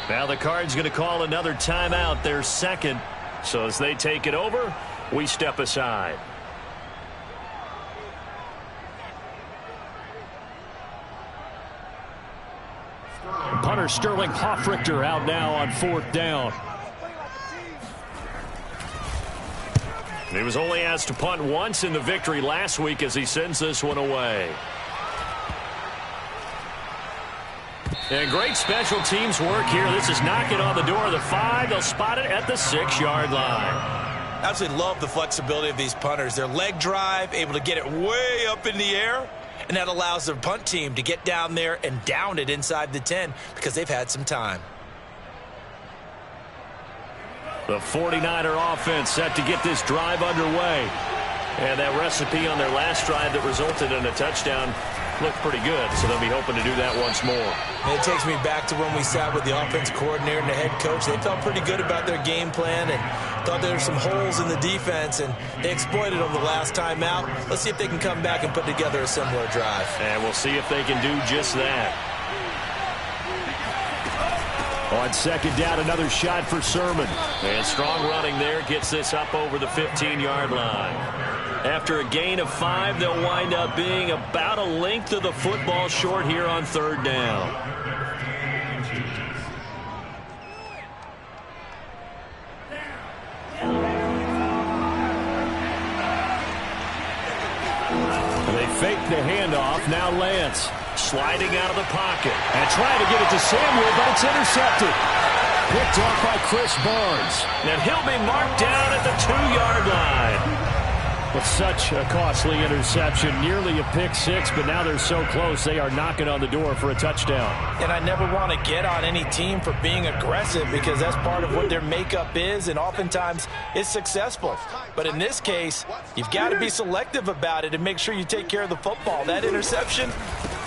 Now the Cards going to call another timeout, their second. So as they take it over, we step aside. Punter Sterling Hoffrichter out now on 4th down. He was only asked to punt once in the victory last week as he sends this one away. And great special teams work here. This is knocking on the door of the 5. They'll spot it at the 6-yard line. Absolutely love the flexibility of these punters. Their leg drive, able to get it way up in the air, and that allows their punt team to get down there and down it inside the 10 because they've had some time. The 49er offense set to get this drive underway. And that recipe on their last drive that resulted in a touchdown looked pretty good, so they'll be hoping to do that once more. And it takes me back to when we sat with the offense coordinator and the head coach. They felt pretty good about their game plan and thought there were some holes in the defense, and they exploited them the last time out. Let's see if they can come back and put together a similar drive. And we'll see if they can do just that. On 2nd down, another shot for Sermon. And strong running there gets this up over the 15-yard line. After a gain of 5, they'll wind up being about a length of the football short here on 3rd down. They fake the handoff. Now Lance sliding out of the pocket. And trying to get it to Samuel, but it's intercepted. Picked off by Chris Barnes. And he'll be marked down at the 2-yard line. With such a costly interception, nearly a pick 6, but now they're so close they are knocking on the door for a touchdown. And I never want to get on any team for being aggressive because that's part of what their makeup is, and oftentimes it's successful. But in this case, you've got to be selective about it and make sure you take care of the football. That interception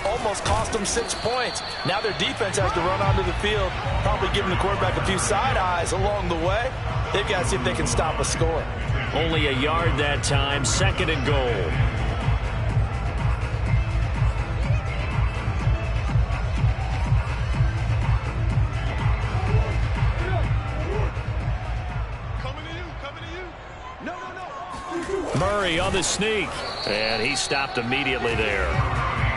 almost cost them 6 points. Now their defense has to run onto the field, probably giving the quarterback a few side eyes along the way. They've got to see if they can stop a score. Only a yard that time, 2nd and goal. Murray on the sneak. And he stopped immediately there.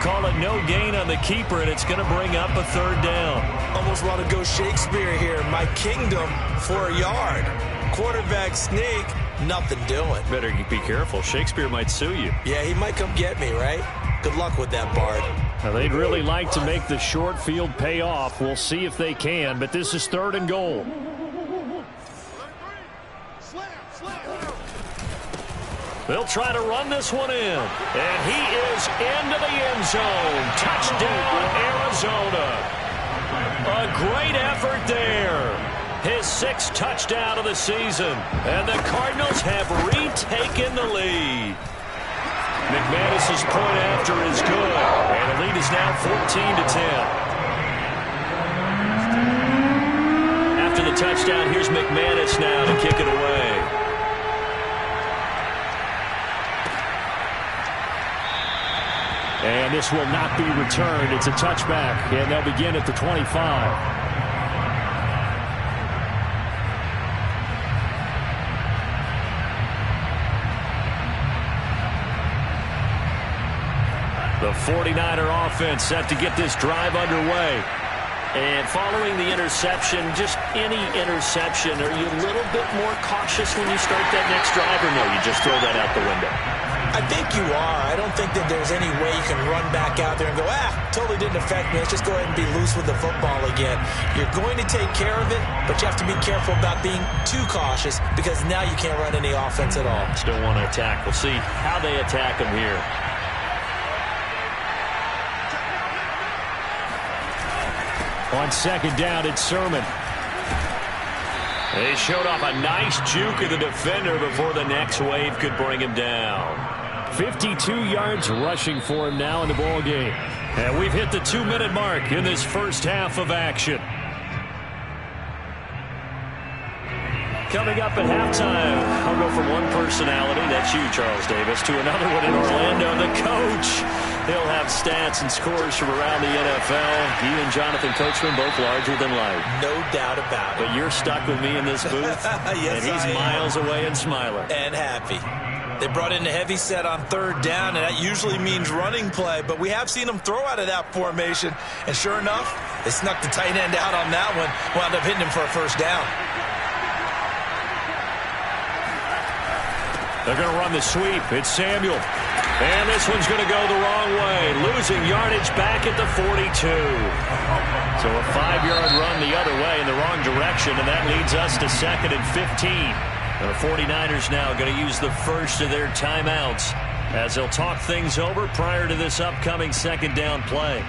Call it no gain on the keeper, and it's going to bring up a 3rd down. Almost want to go Shakespeare here. My kingdom for a yard. Quarterback sneak, nothing doing. Better be careful. Shakespeare might sue you. Yeah, he might come get me, right? Good luck with that, Bard. Now, they'd really like to make the short field pay off. We'll see if they can, but this is 3rd and goal. They'll try to run this one in. And he is into the end zone. Touchdown, Arizona. A great effort there. His 6th touchdown of the season. And the Cardinals have retaken the lead. McManus's point after is good. And the lead is now 14-10. After the touchdown, here's McManus now to kick it away. And this will not be returned. It's a touchback, and they'll begin at the 25. The 49er offense set to get this drive underway. And following the interception, just any interception, are you a little bit more cautious when you start that next drive, or no, you just throw that out the window? I think you are. I don't think that there's any way you can run back out there and go, totally didn't affect me. Let's just go ahead and be loose with the football again. You're going to take care of it, but you have to be careful about being too cautious because now you can't run any offense at all. Still want to attack. We'll see how they attack them here. On 2nd down, it's Sermon. They showed off a nice juke of the defender before the next wave could bring him down. 52 yards rushing for him now in the ball game. And we've hit the 2-minute mark in this first half of action. Coming up at halftime, I'll go from one personality, that's you, Charles Davis, to another one in Orlando, the coach. He'll have stats and scores from around the NFL. He and Jonathan Coachman both larger than life. No doubt about it. But you're stuck with me in this booth, yes, and he's miles away and smiling. And happy. They brought in the heavy set on third down, and that usually means running play, but we have seen them throw out of that formation, and sure enough, they snuck the tight end out on that one, wound up hitting him for a first down. They're going to run the sweep. It's Samuel. And this one's going to go the wrong way. Losing yardage back at the 42. So a 5-yard run the other way in the wrong direction, and that leads us to 2nd and 15. And the 49ers now going to use the first of their timeouts as they'll talk things over prior to this upcoming second down play.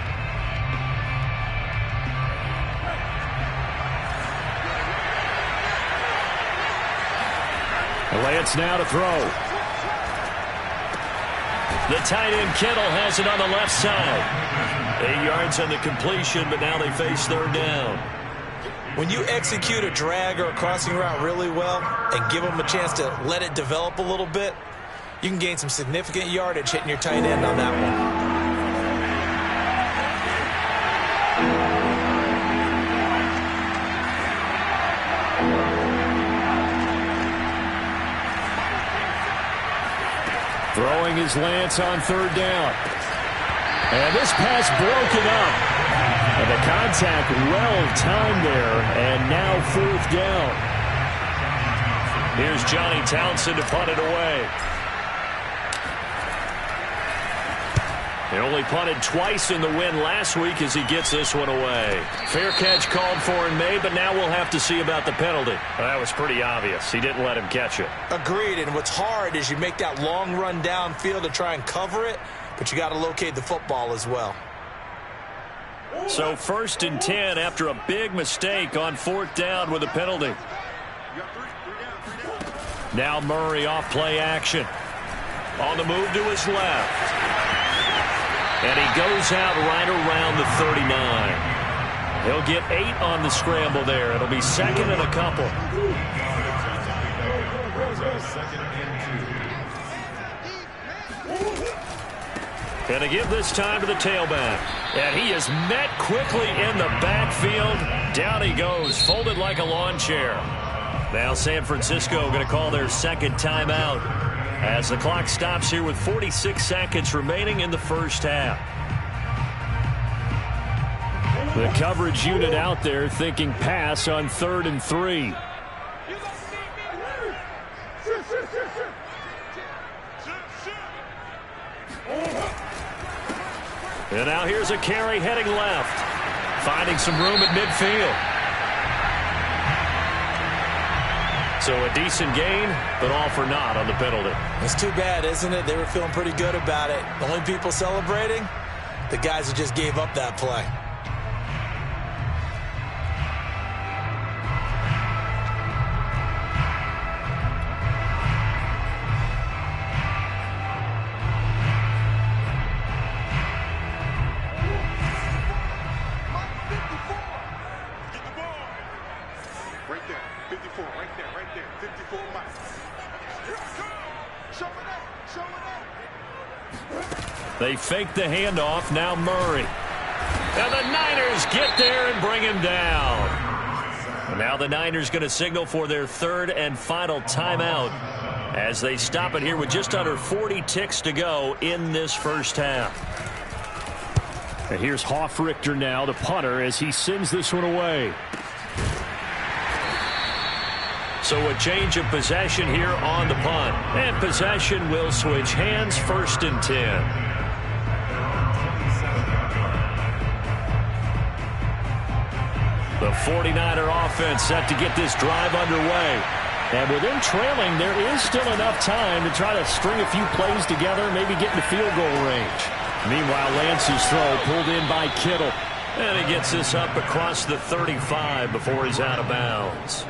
Lance now to throw. The tight end Kittle has it on the left side. 8 yards on the completion, but now they face third down. When you execute a drag or a crossing route really well and give them a chance to let it develop a little bit, you can gain some significant yardage hitting your tight end on that one. Throwing is Lance on third down. And this pass broken up. And the contact well-timed there, and now fourth down. Here's Johnny Townsend to punt it away. He only punted twice in the win last week as he gets this one away. Fair catch called for and made, but now we'll have to see about the penalty. Well, that was pretty obvious. He didn't let him catch it. Agreed, and what's hard is you make that long run downfield to try and cover it, but you got to locate the football as well. So 1st and 10 after a big mistake on 4th down with a penalty. Now Murray off play action. On the move to his left. And he goes out right around the 39. He'll get 8 on the scramble there. It'll be 2nd and a couple. And to give this time to the tailback. And he is met quickly in the backfield. Down he goes, folded like a lawn chair. Now San Francisco going to call their second timeout as the clock stops here with 46 seconds remaining in the first half. The coverage unit out there thinking pass on 3rd and 3. And now here's a carry heading left. Finding some room at midfield. So a decent gain, but all for naught on the penalty. It's too bad, isn't it? They were feeling pretty good about it. The only people celebrating, the guys who just gave up that play. They fake the handoff. Now Murray. And the Niners get there and bring him down. And now the Niners going to signal for their 3rd and final timeout as they stop it here with just under 40 ticks to go in this first half. And here's Hofrichter now, the punter, as he sends this one away. So a change of possession here on the punt. And possession will switch hands, 1st and 10. The 49er offense set to get this drive underway. And with them trailing, there is still enough time to try to string a few plays together, maybe get in the field goal range. Meanwhile, Lance's throw pulled in by Kittle. And he gets this up across the 35 before he's out of bounds.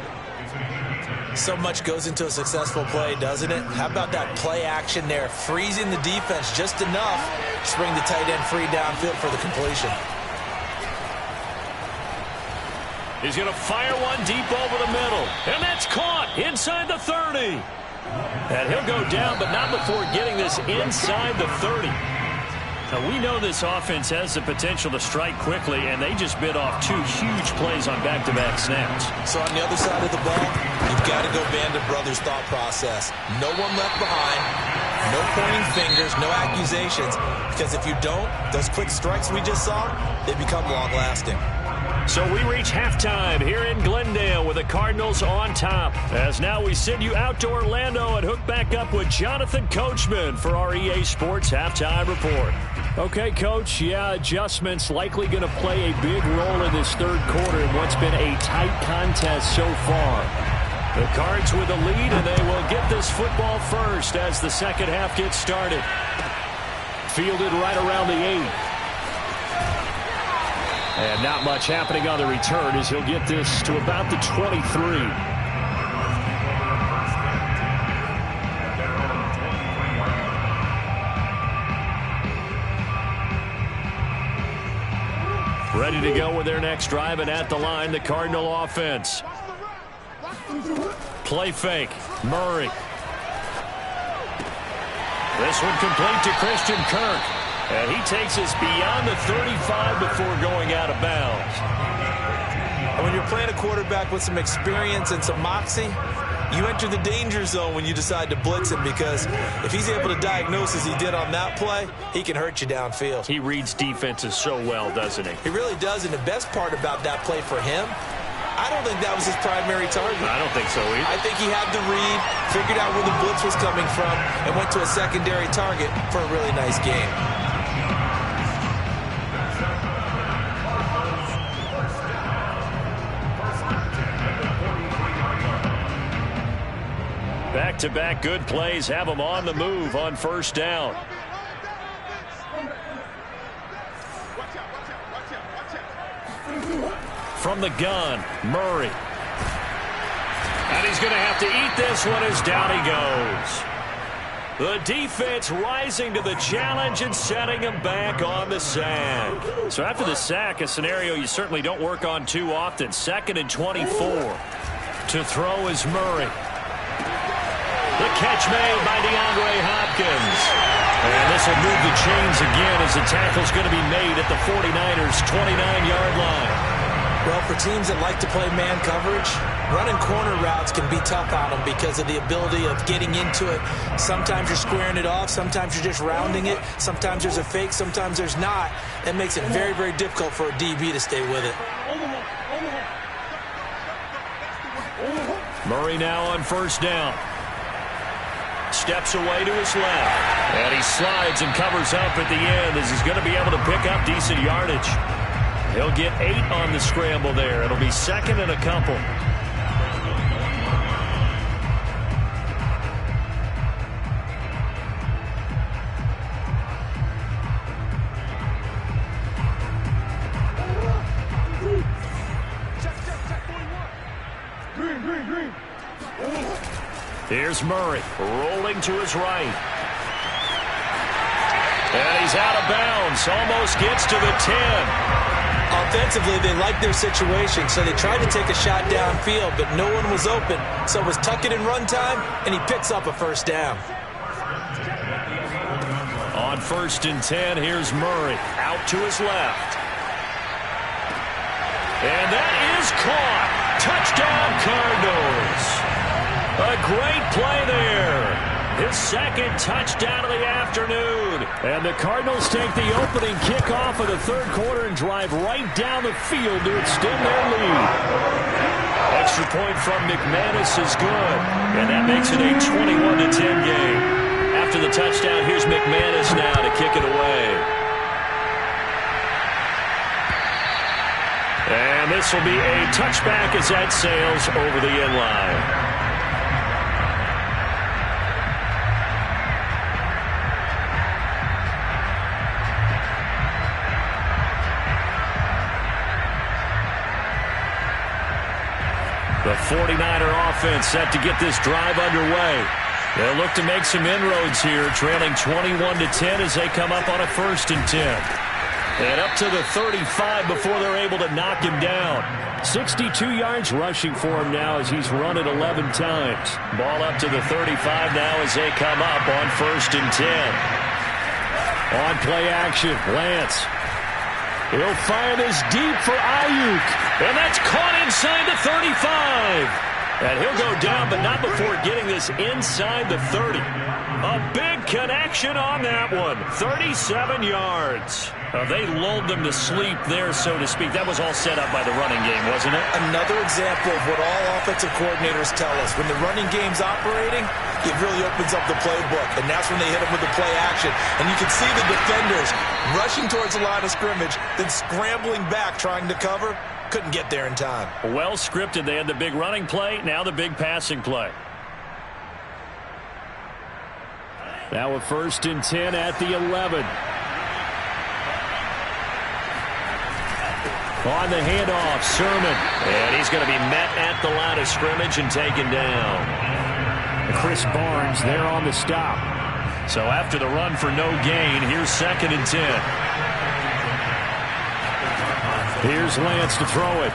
So much goes into a successful play, doesn't it? How about that play action there, freezing the defense just enough to bring the tight end free downfield for the completion. He's going to fire one deep over the middle. And that's caught inside the 30. And he'll go down, but not before getting this inside the 30. Now, we know this offense has the potential to strike quickly, and they just bit off 2 huge plays on back-to-back snaps. So on the other side of the ball, you've got to go Band of Brothers thought process. No one left behind, no pointing fingers, no accusations, because if you don't, those quick strikes we just saw, they become long-lasting. So we reach halftime here in Glendale with the Cardinals on top. As now we send you out to Orlando and hook back up with Jonathan Coachman for our EA Sports Halftime Report. Okay, Coach, adjustments likely going to play a big role in this third quarter in what's been a tight contest so far. The Cards with the lead, and they will get this football first as the second half gets started. Fielded right around the 8. And not much happening on the return as he'll get this to about the 23. Ready to go with their next drive, and at the line, the Cardinal offense. Play fake. Murray. This one complete to Christian Kirk. And he takes us beyond the 35 before going out of bounds. And when you're playing a quarterback with some experience and some moxie, you enter the danger zone when you decide to blitz him, because if he's able to diagnose as he did on that play, he can hurt you downfield. He reads defenses so well, doesn't he? He really does, and the best part about that play for him, I don't think that was his primary target. I don't think so either. I think he had the read, figured out where the blitz was coming from, and went to a secondary target for a really nice game. Back-to-back good plays have them on the move on first down. From the gun, Murray. And he's going to have to eat this one as down he goes. The defense rising to the challenge and setting him back on the sack. So after the sack, a scenario you certainly don't work on too often. 2nd and 24. To throw is Murray. The catch made by DeAndre Hopkins. And this will move the chains again as the tackle's going to be made at the 49ers' 29-yard line. Well, for teams that like to play man coverage, running corner routes can be tough on them because of the ability of getting into it. Sometimes you're squaring it off. Sometimes you're just rounding it. Sometimes there's a fake. Sometimes there's not. That makes it very, very difficult for a DB to stay with it. Murray now on first down. Steps away to his left. And he slides and covers up at the end as he's going to be able to pick up decent yardage. He'll get 8 on the scramble there. It'll be 2nd and a couple. Here's Murray rolling to his right. And he's out of bounds. Almost gets to the 10. Offensively, they liked their situation, so they tried to take a shot downfield, but no one was open. So it was tuck it and run time, and he picks up a first down. On 1st and 10, here's Murray out to his left. And that is caught. Touchdown, Cardinals. A great play there. His 2nd touchdown of the afternoon. And the Cardinals take the opening kickoff of the third quarter and drive right down the field to extend their lead. Extra point from McManus is good. And that makes it a 21-10 game. After the touchdown, here's McManus now to kick it away. And this will be a touchback as that sails over the end line. The 49er offense set to get this drive underway. They'll look to make some inroads here, trailing 21-10 as they come up on a 1st and 10. And up to the 35 before they're able to knock him down. 62 yards rushing for him now as he's run it 11 times. Ball up to the 35 now as they come up on 1st and 10. On play action, Lance. He'll fire this deep for Ayuk. And that's caught inside the 35. And he'll go down, but not before getting this inside the 30. A big connection on that one. 37 yards. They lulled them to sleep there, so to speak. That was all set up by the running game, wasn't it? Another example of what all offensive coordinators tell us. When the running game's operating, it really opens up the playbook. And that's when they hit them with the play action. And you can see the defenders rushing towards the line of scrimmage, then scrambling back trying to cover. Couldn't get there in time. Well scripted. They had the big running play, now the big passing play. Now a 1st and 10 at the 11. On the handoff, Sermon. And he's going to be met at the line of scrimmage and taken down. Chris Barnes there on the stop. So after the run for no gain, here's 2nd and 10. Here's Lance to throw it.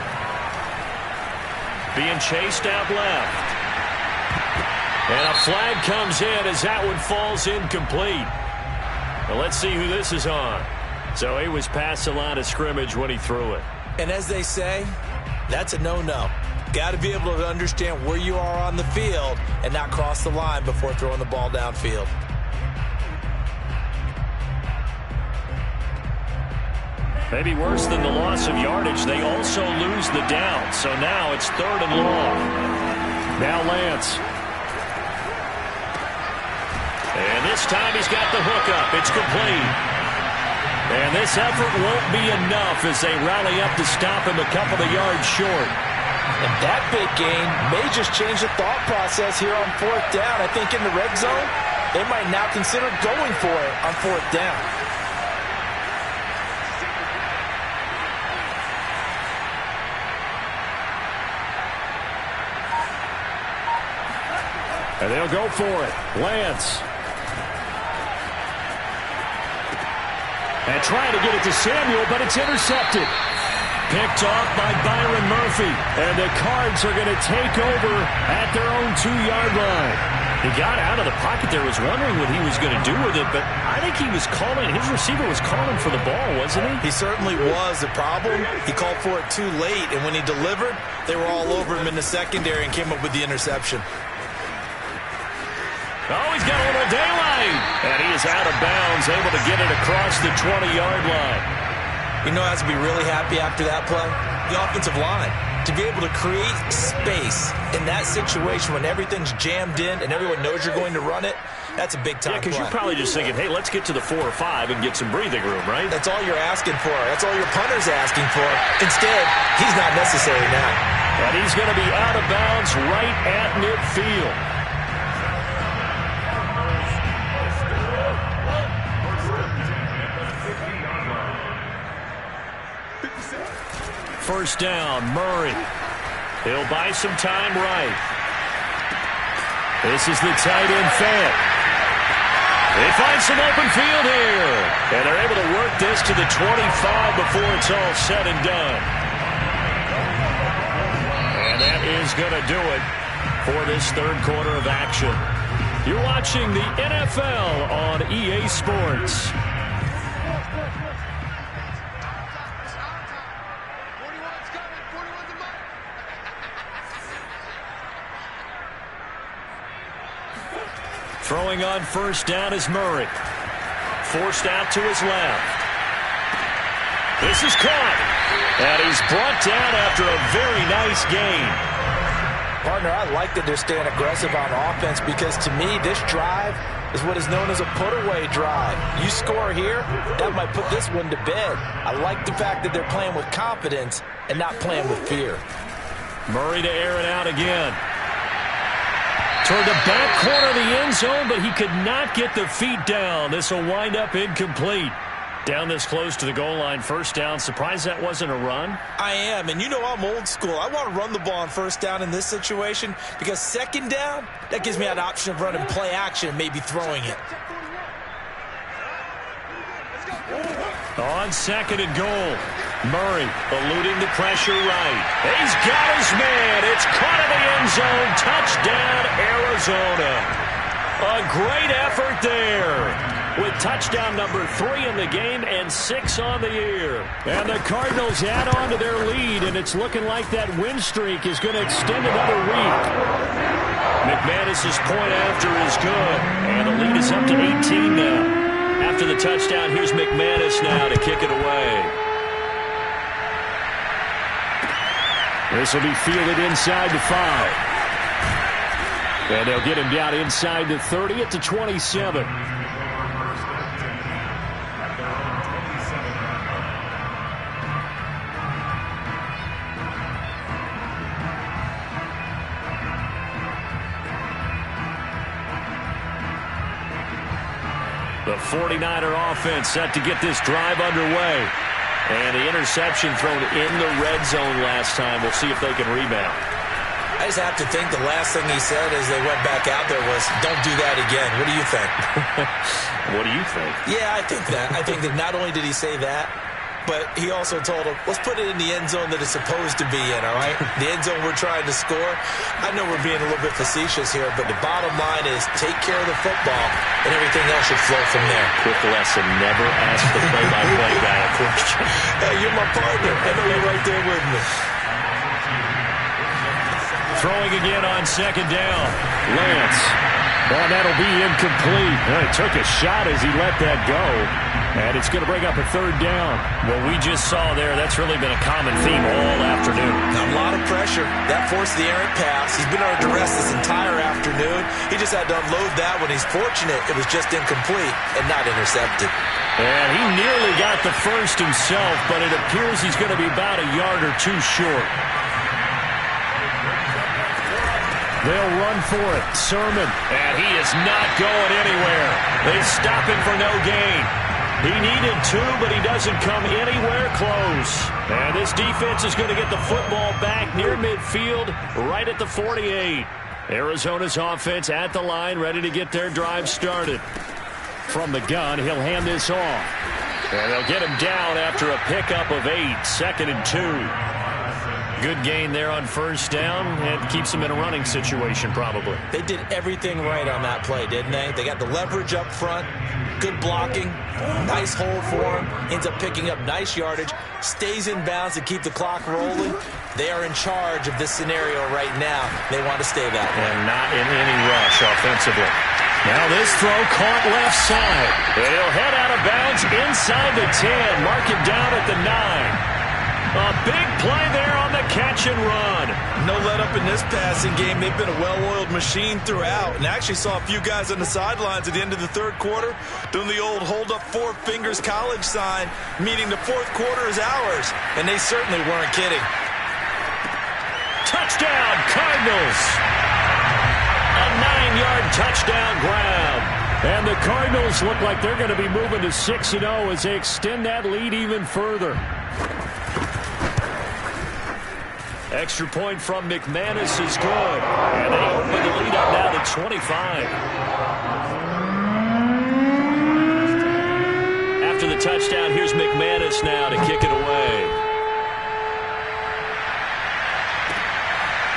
Being chased out left. And a flag comes in as that one falls incomplete. Well, let's see who this is on. So he was past the line of scrimmage when he threw it. And as they say, that's a no-no. Got to be able to understand where you are on the field and not cross the line before throwing the ball downfield. Maybe worse than the loss of yardage, they also lose the down. So now it's 3rd and long. Now Lance. And this time he's got the hook up. It's complete. And this effort won't be enough as they rally up to stop him a couple of yards short. And that big gain may just change the thought process here on 4th down. I think in the red zone, they might now consider going for it on 4th down. And they'll go for it. Lance. And trying to get it to Samuel, but it's intercepted. Picked off by Byron Murphy. And the Cards are going to take over at their own 2-yard line. He got out of the pocket there, was wondering what he was going to do with it, but I think he was calling, his receiver was calling for the ball, wasn't he? He certainly was. The problem, he called for it too late, and when he delivered, they were all over him in the secondary and came up with the interception. Oh, he's got a little daylight. And he is out of bounds, able to get it across the 20-yard line. You know, has to be really happy after that play? The offensive line. To be able to create space in that situation when everything's jammed in and everyone knows you're going to run it, that's a big-time play. Yeah, because you're probably just thinking, hey, let's get to the 4 or 5 and get some breathing room, right? That's all you're asking for. That's all your punter's asking for. Instead, he's not necessary now. And he's going to be out of bounds right at midfield. First down, Murray. He'll buy some time right. This is the tight end, Fant. They find some open field here. And they're able to work this to the 25 before it's all said and done. And that is going to do it for this 3rd quarter of action. You're watching the NFL on EA Sports. Throwing on first down is Murray. Forced out to his left. This is caught. And he's brought down after a very nice gain. Partner, I like that they're staying aggressive on offense because to me, this drive is what is known as a put-away drive. You score here, that might put this one to bed. I like the fact that they're playing with confidence and not playing with fear. Murray to air it out again. Toward the back corner of the end zone, but he could not get the feet down. This will wind up incomplete. Down this close to the goal line, first down. Surprised that wasn't a run? I am, and you know I'm old school. I want to run the ball on first down in this situation because second down, that gives me an option of running play action and maybe throwing it. On second and goal, Murray eluding the pressure right. He's got his man. It's caught in the end zone. Touchdown, Arizona. A great effort there, with touchdown number 3 in the game and 6 on the year. And the Cardinals add on to their lead, and it's looking like that win streak is going to extend another week. McManus's point after is good, and the lead is up to 18 now. After the touchdown, here's McManus now to kick it away. This will be fielded inside the 5. And they'll get him down inside the 30 at the 27. The 49er offense set to get this drive underway. And the interception thrown in the red zone last time. We'll see if they can rebound. I just have to think the last thing he said as they went back out there was, don't do that again. What do you think? What do you think? Yeah, I think that. I think that not only did he say that, but he also told him, let's put it in the end zone that it's supposed to be in, all right? The end zone we're trying to score. I know we're being a little bit facetious here, but the bottom line is take care of the football, and everything else should flow from there. Quick lesson, never ask the play-by-play guy a question. Hey, you're my partner. I know you're right there with me. Throwing again on second down. Lance. Well, that'll be incomplete. Well, he took a shot as he let that go. And it's going to bring up a third down. What we just saw there, that's really been a common theme all afternoon. A lot of pressure. That forced the errant pass. He's been under duress this entire afternoon. He just had to unload that when he's fortunate. It was just incomplete and not intercepted. And he nearly got the first himself, but it appears he's going to be about a yard or two short. They'll run for it. Sermon. And he is not going anywhere. They stop him for no gain. He needed 2, but he doesn't come anywhere close. And this defense is going to get the football back near midfield, right at the 48. Arizona's offense at the line, ready to get their drive started. From the gun, he'll hand this off. And they'll get him down after a pickup of 8, 2nd and 2. Good gain there on first down, and keeps them in a running situation probably. They did everything right on that play, didn't they? They got the leverage up front, good blocking, nice hole for him, ends up picking up nice yardage, stays in bounds to keep the clock rolling. They are in charge of this scenario right now. They want to stay that way. And not in any rush offensively. Now this throw caught left side. And he'll head out of bounds inside the 10. Mark it down at the 9. A big play there on the catch and run. No let up in this passing game. They've been a well-oiled machine throughout. And I actually saw a few guys on the sidelines at the end of the third quarter doing the old hold up 4 fingers college sign, meaning the fourth quarter is ours. And they certainly weren't kidding. Touchdown, Cardinals. A 9-yard touchdown grab. And the Cardinals look like they're going to be moving to 6-0 as they extend that lead even further. Extra point from McManus is good. And they open the lead up now to 25. After the touchdown, here's McManus now to kick it away.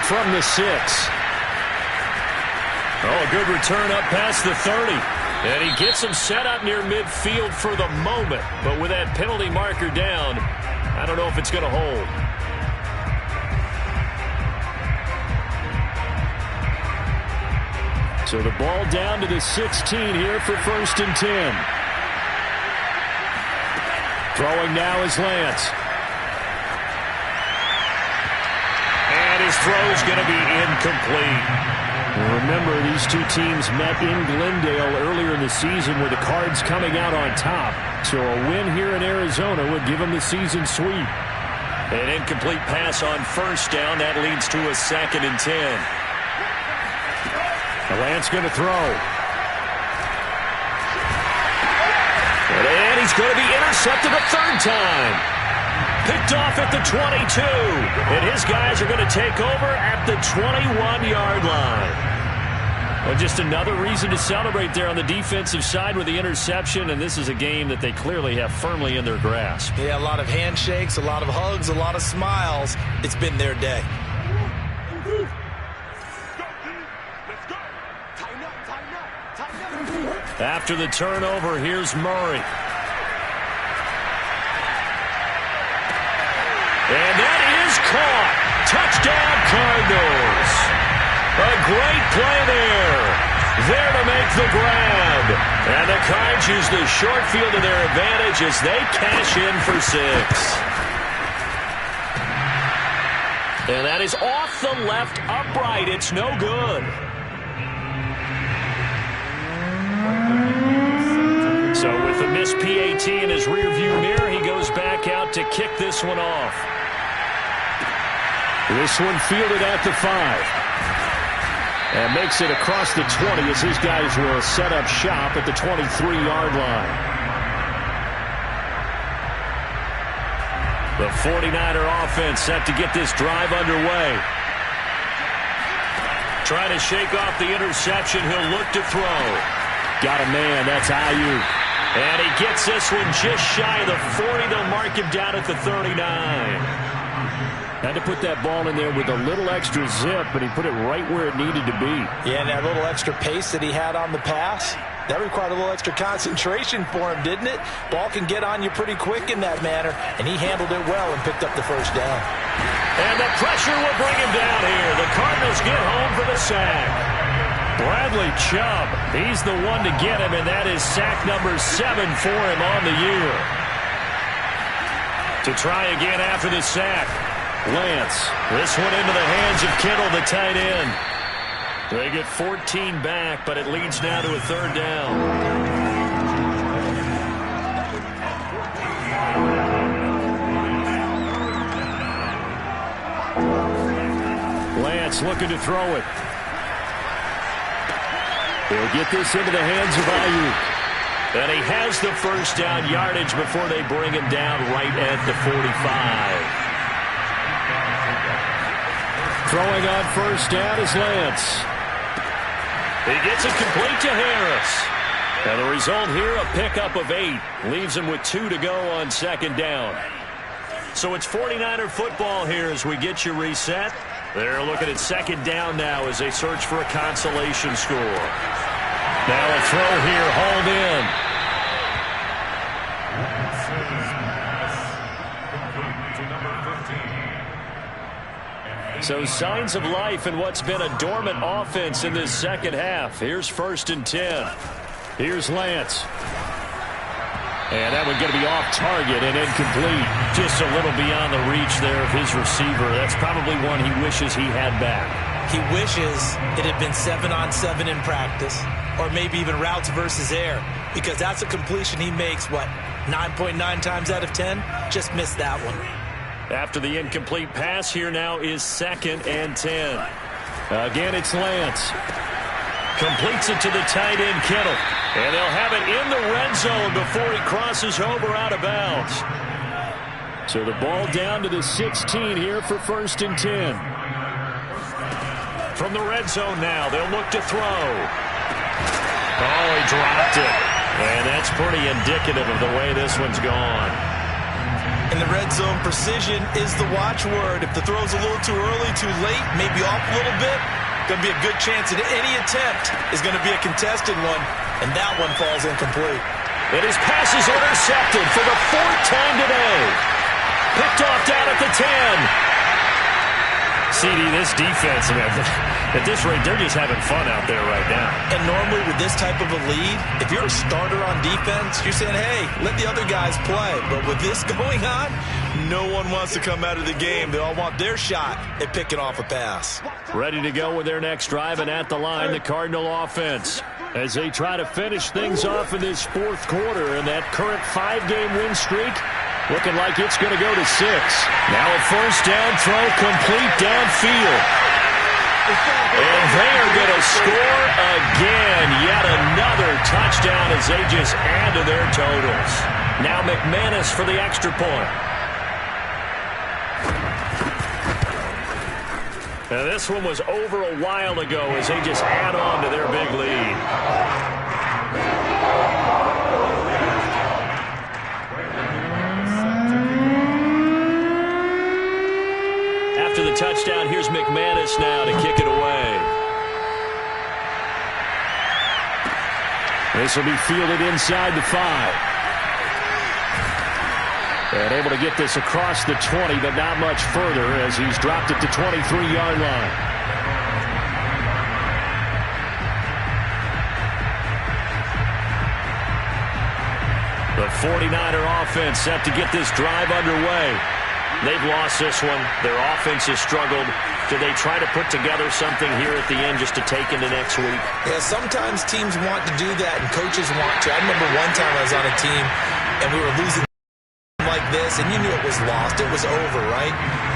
From the 6. Oh, a good return up past the 30. And he gets him set up near midfield for the moment. But with that penalty marker down, I don't know if it's going to hold. So the ball down to the 16 here for 1st and 10. Throwing now is Lance. And his throw's going to be incomplete. Remember, these two teams met in Glendale earlier in the season with the Cards coming out on top. So a win here in Arizona would give them the season sweep. An incomplete pass on first down. That leads to a 2nd and 10. Lance going to throw. And he's going to be intercepted a 3rd time. Picked off at the 22. And his guys are going to take over at the 21-yard line. Well, just another reason to celebrate there on the defensive side with the interception, and this is a game that they clearly have firmly in their grasp. Yeah, a lot of handshakes, a lot of hugs, a lot of smiles. It's been their day. After the turnover, here's Murray. And that is caught. Touchdown, Cardinals. A great play there. There to make the grab. And the Cards use the short field to their advantage as they cash in for 6. And that is off the left upright. It's no good. So with the missed PAT in his rearview mirror, he goes back out to kick this one off. This one fielded at the 5. And makes it across the 20 as his guys will set up shop at the 23-yard line. The 49er offense set to get this drive underway. Trying to shake off the interception. He'll look to throw. Got a man. That's Ayuk. And he gets this one just shy of the 40. They'll mark him down at the 39. Had to put that ball in there with a little extra zip, but he put it right where it needed to be. Yeah, and that little extra pace that he had on the pass, that required a little extra concentration for him, didn't it? Ball can get on you pretty quick in that manner, and he handled it well and picked up the first down. And the pressure will bring him down here. The Cardinals get home for the sack. Bradley Chubb, he's the one to get him, and that is sack number 7 for him on the year. To try again after the sack, Lance. This one into the hands of Kittle, the tight end. They get 14 back, but it leads now to a 3rd down. Lance looking to throw it. He'll get this into the hands of Ayuk. And he has the first down yardage before they bring him down right at the 45. Throwing on first down is Lance. He gets it complete to Harris. And the result here, a pickup of 8. Leaves him with 2 to go on 2nd down. So it's 49er football here as we get you reset. They're looking at 2nd down now as they search for a consolation score. Now a throw here, hauled in. So signs of life in what's been a dormant offense in this second half. Here's 1st and 10. Here's Lance. And that one's going to be off target and incomplete. Just a little beyond the reach there of his receiver. That's probably one he wishes he had back. He wishes it had been 7-on-7 in practice, or maybe even routes versus air, because that's a completion he makes, 9.9 times out of 10? Just missed that one. After the incomplete pass, here now is 2nd and 10. Again, it's Lance. Completes it to the tight end, Kittle. And they'll have it in the red zone before he crosses over out of bounds. So the ball down to the 16 here for 1st and 10. From the red zone now, they'll look to throw. Oh, he dropped it. And that's pretty indicative of the way this one's gone. In the red zone, precision is the watchword. If the throw's a little too early, too late, maybe off a little bit, going to be a good chance that any attempt is going to be a contested one, and that one falls incomplete. And his pass is intercepted for the 4th time today. Picked off down at the 10. CD, this defense, I mean, at this rate, they're just having fun out there right now. And normally with this type of a lead, if you're a starter on defense, you're saying, hey, let the other guys play. But with this going on, no one wants to come out of the game. They all want their shot at picking off a pass. Ready to go with their next drive, and at the line, the Cardinal offense, as they try to finish things off in this 4th quarter. And that current 5-game win streak looking like it's going to go to 6. Now a first down throw complete downfield. And they are going to score again. Yet another touchdown as they just add to their totals. Now McManus for the extra point. And this one was over a while ago as they just add on to their big lead. After the touchdown, here's McManus now to kick it away. This will be fielded inside the 5. And able to get this across the 20, but not much further as he's dropped it to 23-yard line. The 49er offense set to get this drive underway. They've lost this one. Their offense has struggled. Do they try to put together something here at the end just to take into next week? Yeah, sometimes teams want to do that and coaches want to. I remember one time I was on a team and we were losing like this, and you knew it was lost. It was over, right?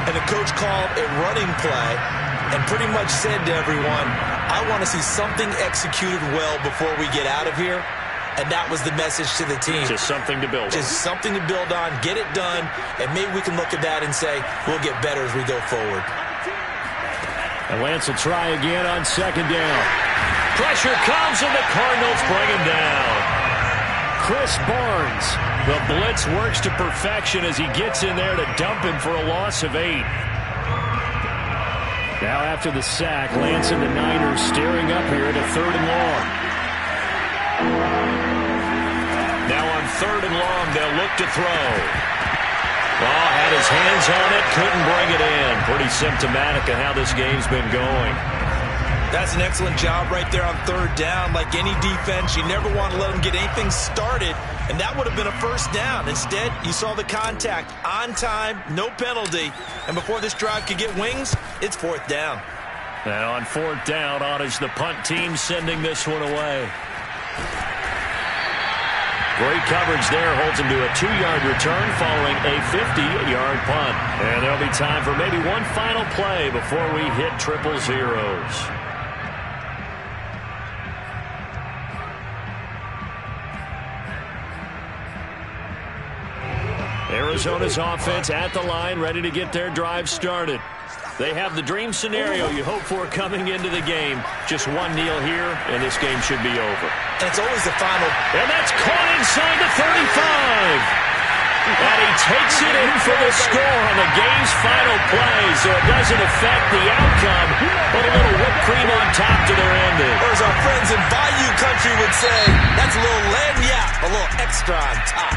And the coach called a running play and pretty much said to everyone, I want to see something executed well before we get out of here. And that was the message to the team. Just something to build on. Just something to build on, get it done, and maybe we can look at that and say, we'll get better as we go forward. And Lance will try again on second down. Pressure comes, and the Cardinals bring him down. Chris Barnes, the blitz works to perfection as he gets in there to dump him for a loss of 8. Now after the sack, Lance and the Niners staring up here at a 3rd and long. Now on 3rd and long, they'll look to throw. Oh, had his hands on it, couldn't bring it in. Pretty symptomatic of how this game's been going. That's an excellent job right there on 3rd down. Like any defense, you never want to let them get anything started, and that would have been a 1st down. Instead, you saw the contact on time, no penalty, and before this drive could get wings, it's 4th down. And on 4th down, on is the punt team sending this one away. Great coverage there, holds him to a 2-yard return following a 50-yard punt. And there'll be time for maybe one final play before we hit triple zeros. Arizona's offense at the line, ready to get their drive started. They have the dream scenario you hope for coming into the game. Just one kneel here, and this game should be over. And it's always the final. And that's caught inside the 35. And he takes it in for the score on the game's final play, so it doesn't affect the outcome, but a little whipped cream on top to their ending. Or as our friends in Bayou Country would say, that's a little lagniappe, a little extra on top.